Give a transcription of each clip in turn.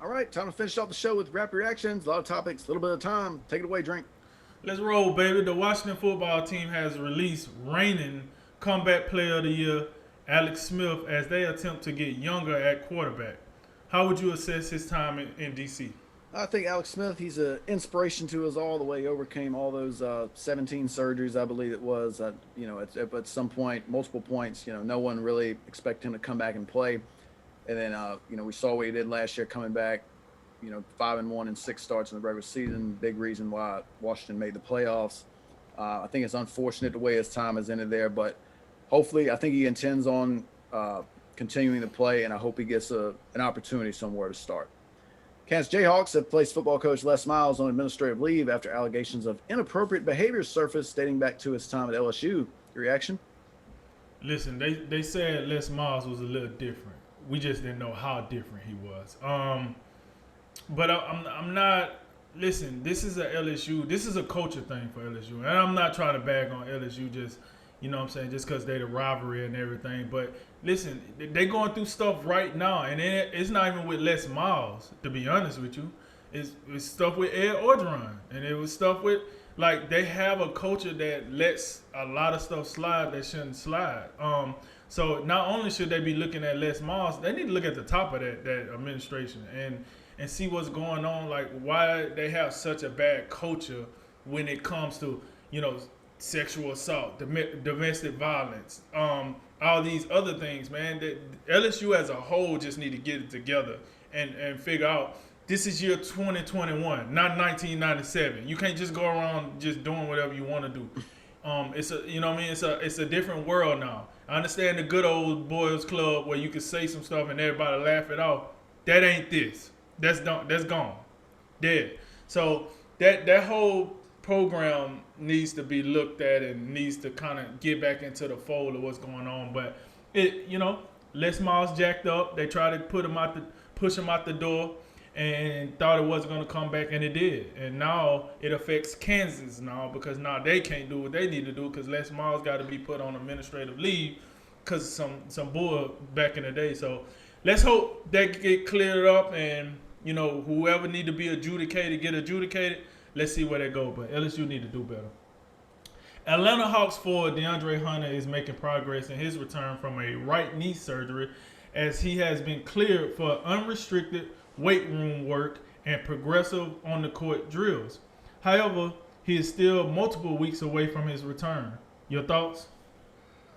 All right, time to finish off the show with rap reactions. A lot of topics, a little bit of time. Take it away, Drink. Let's roll, baby. The Washington football team has released reigning comeback player of the year, Alex Smith, as they attempt to get younger at quarterback. How would you assess his time in DC? I think Alex Smith, he's an inspiration to us all. The way he overcame all those 17 surgeries, I believe it was. At some point, multiple points, no one really expected him to come back and play. And then, we saw what he did last year coming back, 5-1 and 6 starts in the regular season. Big reason why Washington made the playoffs. I think it's unfortunate the way his time has ended there, but hopefully, I think he intends on continuing to play, and I hope he gets an opportunity somewhere to start. Kansas Jayhawks have placed football coach Les Miles on administrative leave after allegations of inappropriate behavior surfaced dating back to his time at LSU. Your reaction? Listen, they said Les Miles was a little different. We just didn't know how different he was. But I'm not. Listen, this is a LSU. This is a culture thing for LSU, and I'm not trying to bag on LSU. Just what I'm saying, just because they're the rivalry and everything. But listen, they going through stuff right now, and it's not even with Les Miles. To be honest with you, it's stuff with Ed Orgeron, and it was stuff with like they have a culture that lets a lot of stuff slide that shouldn't slide. So not only should they be looking at Les Miles, they need to look at the top of that administration and see what's going on, like why they have such a bad culture when it comes to sexual assault, domestic violence, all these other things, man. That LSU as a whole just need to get it together and figure out this is year 2021, not 1997. You can't just go around just doing whatever you want to do. It's a it's a different world now. I understand the good old boys club where you could say some stuff and everybody laugh it off. That ain't this. That's done. That's gone. Dead. So that whole program needs to be looked at and needs to kind of get back into the fold of what's going on. But Les Miles jacked up. They tried to push him out the door, and thought it wasn't going to come back, and it did. And now it affects Kansas now because now they can't do what they need to do because Les Miles got to be put on administrative leave because of some bull back in the day. So let's hope that get cleared up, and whoever need to be adjudicated get adjudicated. Let's see where they go, but LSU need to do better. Atlanta Hawks forward DeAndre Hunter is making progress in his return from a right knee surgery as he has been cleared for unrestricted weight room work and progressive on the court drills. However, he is still multiple weeks away from his return. Your thoughts?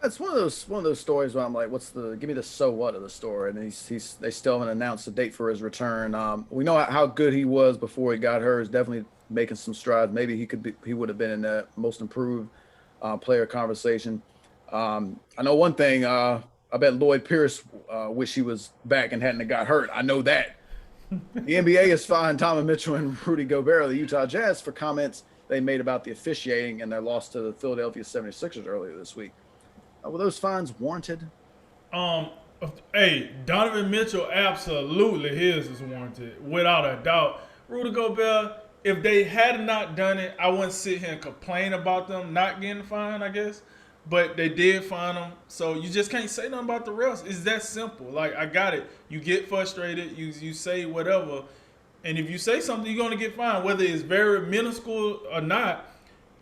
It's one of those stories where I'm like, give me the so what of the story, and they still haven't announced a date for his return. We know how good he was before he got hurt. He's definitely making some strides. Maybe he would have been in the most improved player conversation. I know one thing. I bet Lloyd Pierce wish he was back and hadn't got hurt. I know that. The NBA has fined Donovan Mitchell and Rudy Gobert of the Utah Jazz for comments they made about the officiating and their loss to the Philadelphia 76ers earlier this week. Were those fines warranted? Um, hey, Donovan Mitchell, absolutely his is warranted, without a doubt. Rudy Gobert, if they had not done it, I wouldn't sit here and complain about them not getting fined, I guess. But they did fine them, so you just can't say nothing about the refs. It's that simple. Like, I got it. You get frustrated, you say whatever, and if you say something, you're gonna get fined, whether it's very minuscule or not.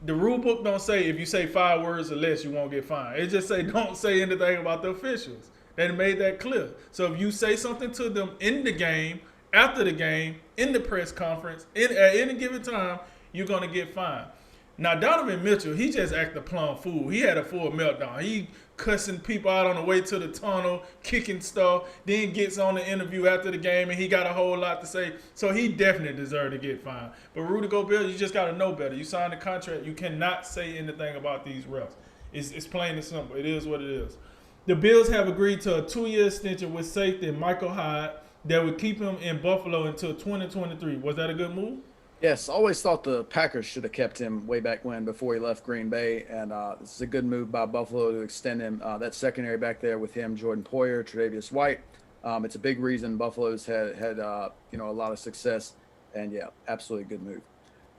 The rule book don't say if you say 5 words or less, you won't get fined. It just say don't say anything about the officials. They made that clear. So if you say something to them in the game, after the game, in the press conference, at any given time, you're gonna get fined. Now Donovan Mitchell, he just acted a plumb fool. He had a full meltdown. He cussing people out on the way to the tunnel, kicking stuff, then gets on the interview after the game and he got a whole lot to say. So he definitely deserved to get fined. But Rudy Gobert, you just got to know better. You signed a contract. You cannot say anything about these refs. It's plain and simple. It is what it is. The Bills have agreed to a 2-year extension with safety Michael Hyde that would keep him in Buffalo until 2023. Was that a good move? Yes, always thought the Packers should have kept him way back when before he left Green Bay, and this is a good move by Buffalo to extend him. That secondary back there with him, Jordan Poyer, Tre'Davious White. It's a big reason Buffalo's had a lot of success, and yeah, absolutely good move.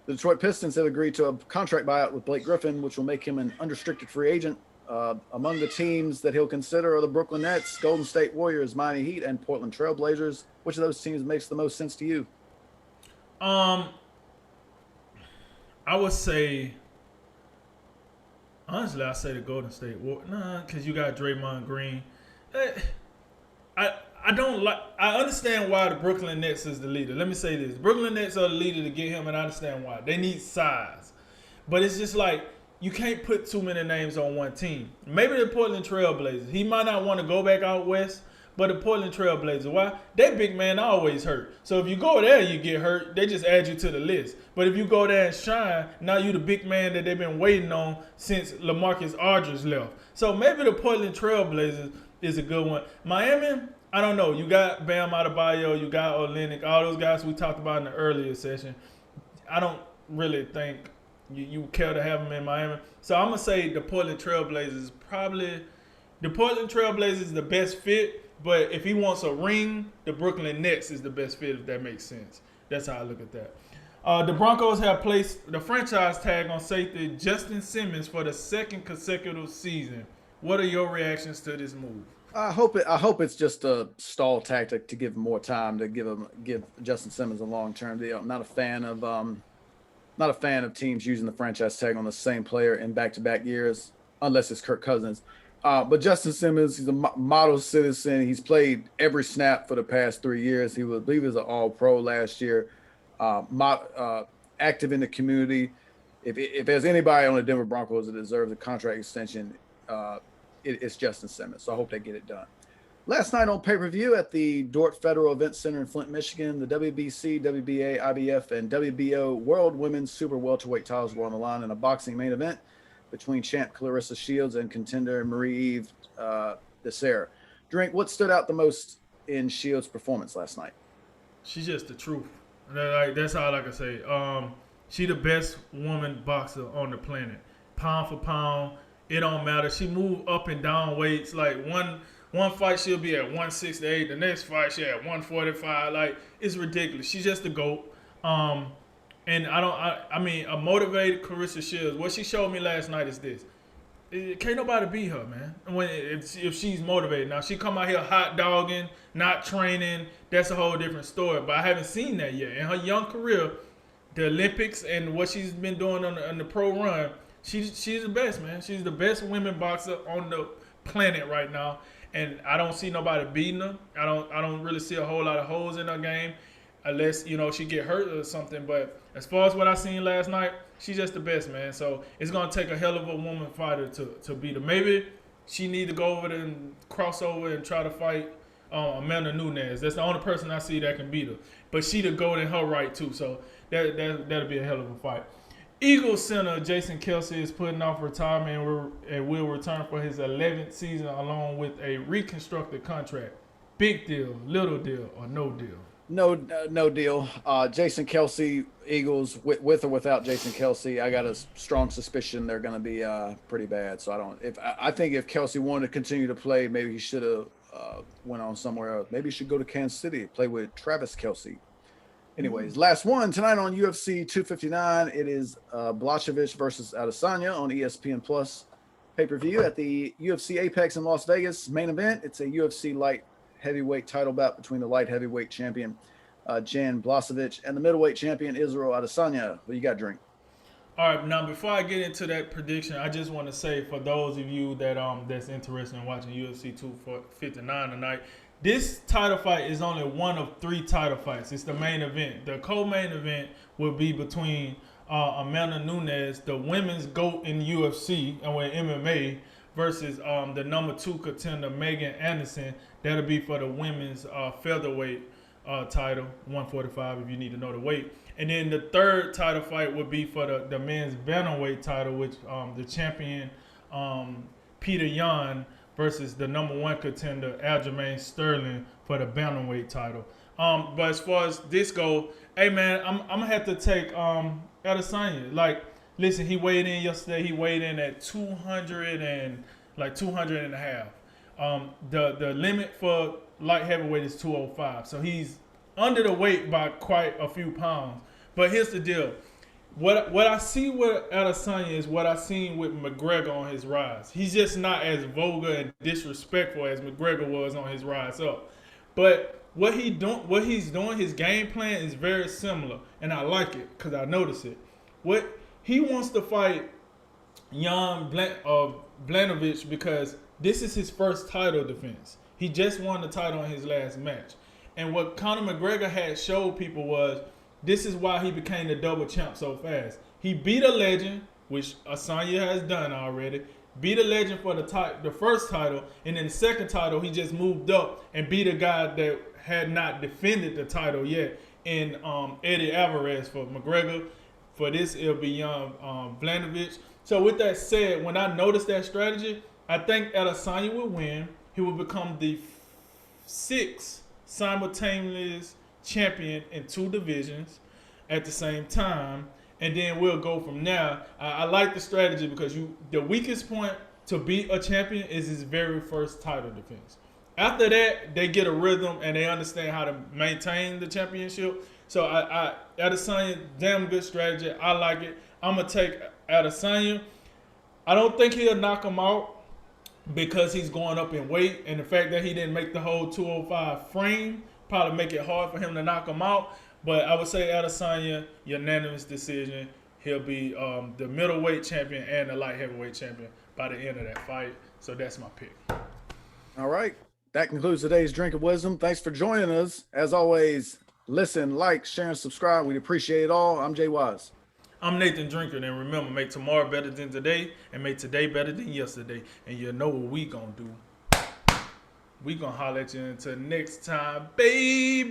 The Detroit Pistons have agreed to a contract buyout with Blake Griffin, which will make him an unrestricted free agent. Among the teams that he'll consider are the Brooklyn Nets, Golden State Warriors, Miami Heat, and Portland Trailblazers. Which of those teams makes the most sense to you? Um, I would say honestly, I say the Golden State Warriors. Nah, because you got Draymond Green. Eh, I don't like. I understand why the Brooklyn Nets is the leader. Let me say this: Brooklyn Nets are the leader to get him, and I understand why. They need size, but it's just like you can't put too many names on one team. Maybe the Portland Trailblazers. He might not want to go back out west, but the Portland Trailblazers. Why? That big man always hurt. So if you go there, you get hurt. They just add you to the list. But if you go there and shine, now you the big man that they've been waiting on since LaMarcus Aldridge left. So maybe the Portland Trailblazers is a good one. Miami, I don't know. You got Bam Adebayo, you got Olenek, all those guys we talked about in the earlier session. I don't really think you care to have them in Miami. So I'm gonna say the Portland Trailblazers is probably the Portland Trailblazers is the best fit. But if he wants a ring, the Brooklyn Nets is the best fit. If that makes sense, that's how I look at that. The Broncos have placed the franchise tag on safety Justin Simmons for the second consecutive season. What are your reactions to this move? I hope it's just a stall tactic to give him more time to give Justin Simmons a long term deal. I'm not a fan of teams using the franchise tag on the same player in back to back years, unless it's Kirk Cousins. But Justin Simmons, he's a model citizen. He's played every snap for the past 3 years. I believe he was an All Pro last year. Active in the community. If there's anybody on the Denver Broncos that deserves a contract extension, it's Justin Simmons. So I hope they get it done. Last night on pay-per-view at the Dort Federal Event Center in Flint, Michigan, the WBC, WBA, IBF, and WBO World Women's Super Welterweight titles were on the line in a boxing main event between champ Clarissa Shields and contender Marie-Eve Desser. Drink, what stood out the most in Shields' performance last night? She's just the truth. That's all I can say. She the best woman boxer on the planet. Pound for pound, it don't matter. She move up and down weights. Like one fight she'll be at 168, the next fight she at 145. Like it's ridiculous. She's just the GOAT. And I mean, a motivated Clarissa Shields. What she showed me last night is this: can't nobody beat her, man. If she's motivated, now she come out here hot dogging, not training. That's a whole different story. But I haven't seen that yet in her young career. The Olympics and what she's been doing on the pro run, she's the best, man. She's the best women boxer on the planet right now, and I don't see nobody beating her. I don't really see a whole lot of holes in her game, unless she get hurt or something. But as far as what I seen last night, she's just the best, man. So it's gonna take a hell of a woman fighter to beat her. Maybe she need to go over there and cross over and try to fight Amanda Nunes. That's the only person I see that can beat her. But she the GOAT in her right too. So that'll be a hell of a fight. Eagles center Jason Kelsey is putting off retirement and will return for his 11th season along with a reconstructed contract. Big deal, little deal, or no deal? No deal. Jason Kelsey, Eagles, with or without Jason Kelsey, I got a strong suspicion they're going to be pretty bad. So I think if Kelsey wanted to continue to play, maybe he should have went on somewhere else. Maybe he should go to Kansas City, play with Travis Kelsey. Anyways, last one tonight on UFC 259. It is Blachowicz versus Adesanya on ESPN Plus pay-per-view at the UFC Apex in Las Vegas. Main event, it's a UFC light heavyweight title bout between the light heavyweight champion Jan Blachowicz and the middleweight champion Israel Adesanya. What you got, Drink? All right, now before I get into that prediction, I just want to say for those of you that that's interested in watching UFC 259 tonight, this title fight is only one of 3 title fights. It's the main event. The co-main event will be between Amanda Nunes, the women's GOAT in UFC and with MMA, versus the number 2 contender Megan Anderson. That'll be for the women's featherweight title, 145 if you need to know the weight. And then the third title fight would be for the men's bantamweight title, which the champion Peter Yan versus the number 1 contender Aljamain Sterling for the bantamweight title. But as far as this go, hey man, I'm gonna have to take Adesanya. Like, listen, he weighed in yesterday. He weighed in at 200 and a half. The limit for light heavyweight is 205. So he's under the weight by quite a few pounds. But here's the deal. what I see with Adesanya is what I seen with McGregor on his rise. He's just not as vulgar and disrespectful as McGregor was on his rise up. But what he's doing, his game plan is very similar, and I like it because I notice it. What he wants to fight Blanovich because this is his first title defense. He just won the title in his last match. And what Conor McGregor had showed people was this is why he became the double champ so fast. He beat a legend, which Asanya has done already. Beat a legend for the first title, and then the second title he just moved up and beat a guy that had not defended the title yet in Eddie Alvarez. For McGregor. For this, it'll be Blanovich. So with that said, when I noticed that strategy, I think Adesanya will win. He will become the sixth simultaneous champion in two divisions at the same time, and then we'll go from there. I like the strategy because the weakest point to beat a champion is his very first title defense. After that, they get a rhythm and they understand how to maintain the championship. So Adesanya, damn good strategy. I like it. I'm gonna take Adesanya. I don't think he'll knock him out because he's going up in weight, and the fact that he didn't make the whole 205 frame probably make it hard for him to knock him out. But I would say Adesanya, unanimous decision. He'll be the middleweight champion and the light heavyweight champion by the end of that fight. So that's my pick. All right. That concludes today's Drink of Wisdom. Thanks for joining us. As always, listen, like, share, and subscribe. We'd appreciate it all. I'm Jay Wise. I'm Nathan Drinker, and remember, make tomorrow better than today, and make today better than yesterday. And you know what we gonna do. We gonna holler at you until next time, baby.